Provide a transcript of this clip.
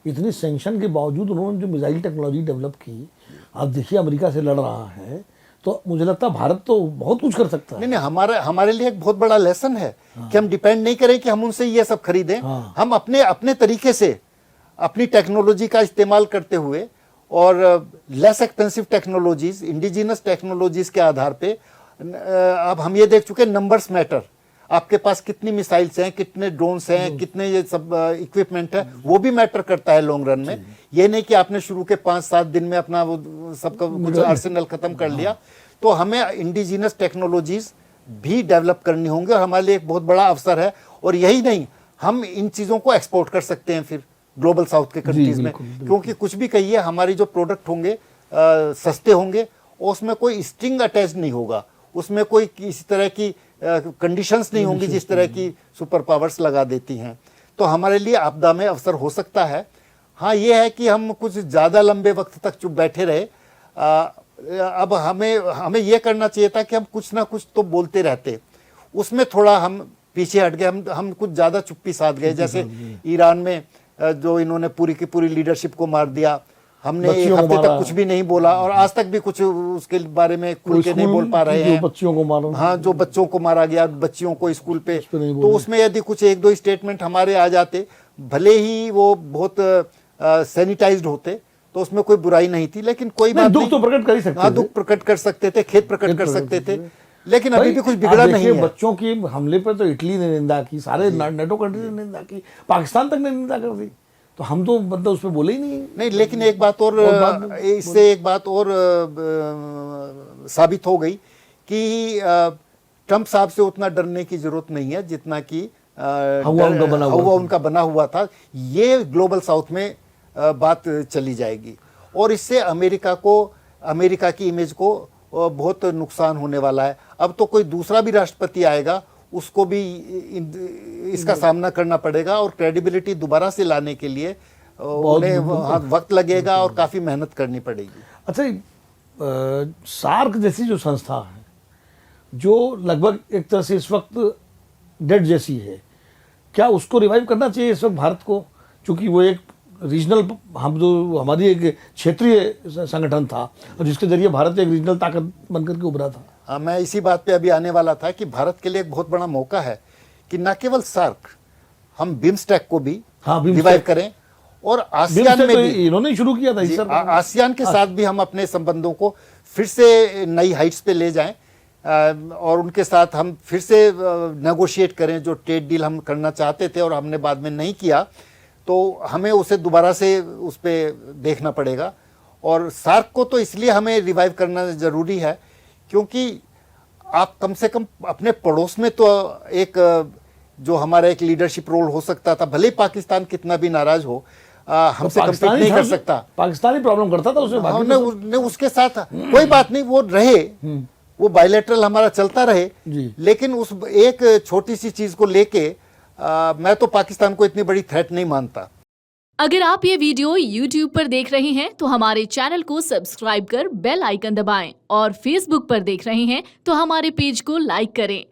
इतनी सैंक्शन के बावजूद उन्होंने जो मिसाइल टेक्नोलॉजी डेवलप की, आप देखिए अमेरिका से लड़ रहा है, तो मुझे लगता है भारत तो बहुत कुछ कर सकता है। नहीं, हमारे लिए एक बहुत बड़ा लेसन है कि हम डिपेंड नहीं करें कि हम उनसे ये सब खरीदें। हम अपने तरीके से अपनी टेक्नोलॉजी का इस्तेमाल करते हुए और less expensive technologies, indigenous technologies के आधार पे, अब हम ये देख चुके हैं नंबर्स मैटर। आपके पास कितनी मिसाइल्स हैं, कितने ड्रोन्स हैं, कितने ये सब इक्विपमेंट है, वो भी मैटर करता है लॉन्ग रन में। ये नहीं कि आपने शुरू के 5-7 दिन में अपना वो सबका कुछ आर्सेनल खत्म कर लिया। तो हमें इंडिजिनस टेक्नोलॉजीज भी डेवलप करनी होंगी और हमारे लिए एक बहुत बड़ा अवसर है। और यही नहीं, हम इन चीजों को एक्सपोर्ट कर सकते हैं फिर ग्लोबल साउथ के कंट्रीज में, क्योंकि कुछ भी कहिए हमारी जो प्रोडक्ट होंगे सस्ते होंगे और उसमें कोई स्ट्रिंग अटैच नहीं होगा, उसमें कोई किसी तरह की कंडीशंस नहीं होंगी जिस तरह की सुपर पावर्स लगा देती हैं। तो हमारे लिए आपदा में अवसर हो सकता है। हाँ, ये है कि हम कुछ ज़्यादा लंबे वक्त तक चुप बैठे रहे। अब हमें ये करना चाहिए था कि हम कुछ ना कुछ तो बोलते रहते, उसमें थोड़ा हम पीछे हट गए। हम कुछ ज़्यादा चुप्पी साध गए। जैसे ईरान में जो इन्होंने पूरी की पूरी लीडरशिप को मार दिया, हमने एक हफ्ते तक कुछ भी नहीं बोला और आज तक भी कुछ उसके बारे में खुल के नहीं बोल पा रहे हैं। बच्चियों को मारा, हाँ, जो बच्चों को मारा गया, बच्चियों को स्कूल पे, तो उसमें यदि कुछ 1-2 स्टेटमेंट हमारे आ जाते, भले ही वो बहुत सैनिटाइज्ड होते, तो उसमें कोई बुराई नहीं थी। लेकिन कोई बात दुख तो प्रकट कर ही सकते थे। हाँ, दुख प्रकट कर सकते थे, खेद प्रकट कर सकते थे, लेकिन अभी भी कुछ बिगड़ा नहीं है। बच्चों की हमले पर तो इटली ने निंदा की, सारे नेटो कंट्री ने निंदा की, पाकिस्तान तक ने निंदा कर दी, तो हम तो मतलब उस पर बोले ही नहीं। लेकिन एक बात और, इससे एक बात और साबित हो गई कि ट्रंप साहब से उतना डरने की जरूरत नहीं है जितना कि हवा उनका बना हुआ था। ये ग्लोबल साउथ में बात चली जाएगी और इससे अमेरिका की इमेज को बहुत नुकसान होने वाला है। अब तो कोई दूसरा भी राष्ट्रपति आएगा, उसको भी इसका सामना करना पड़ेगा और क्रेडिबिलिटी दोबारा से लाने के लिए उन्हें वक्त लगेगा और काफी मेहनत करनी पड़ेगी। अच्छा, सार्क जैसी जो संस्था है, जो लगभग एक तरह से इस वक्त डेड जैसी है, क्या उसको रिवाइव करना चाहिए इस वक्त भारत को? क्योंकि वो एक रीजनल, हमारी एक क्षेत्रीय संगठन था और जिसके जरिए भारत एक रीजनल ताकत बनकर के उभरा था। हाँ, मैं इसी बात पे अभी आने वाला था कि भारत के लिए एक बहुत बड़ा मौका है कि न केवल सार्क, हम बिम्स्टेक को भी रिवाइव करें और आसियान में भी, इन्होंने शुरू किया था, आसियान के साथ भी हम अपने संबंधों को फिर से नई हाइट्स पे ले जाएं और उनके साथ हम फिर से नेगोशिएट करें। जो ट्रेड डील हम करना चाहते थे और हमने बाद में नहीं किया, तो हमें उसे दोबारा से उस पर देखना पड़ेगा। और सार्क को तो इसलिए हमें रिवाइव करना जरूरी है क्योंकि आप कम से कम अपने पड़ोस में तो एक जो हमारा एक लीडरशिप रोल हो सकता था, भले पाकिस्तान कितना भी नाराज हो, हमसे कंपीट नहीं कर सकता। पाकिस्तानी प्रॉब्लम करता था उसमें, हमने उसके साथ कोई बात नहीं, वो रहे, वो बायलैटरल हमारा चलता रहे, लेकिन उस एक छोटी सी चीज को लेके मैं तो पाकिस्तान को इतनी बड़ी थ्रेट नहीं मानता। अगर आप ये वीडियो YouTube पर देख रहे हैं तो हमारे चैनल को सब्सक्राइब कर बेल आइकन दबाएं और Facebook पर देख रहे हैं तो हमारे पेज को लाइक करें।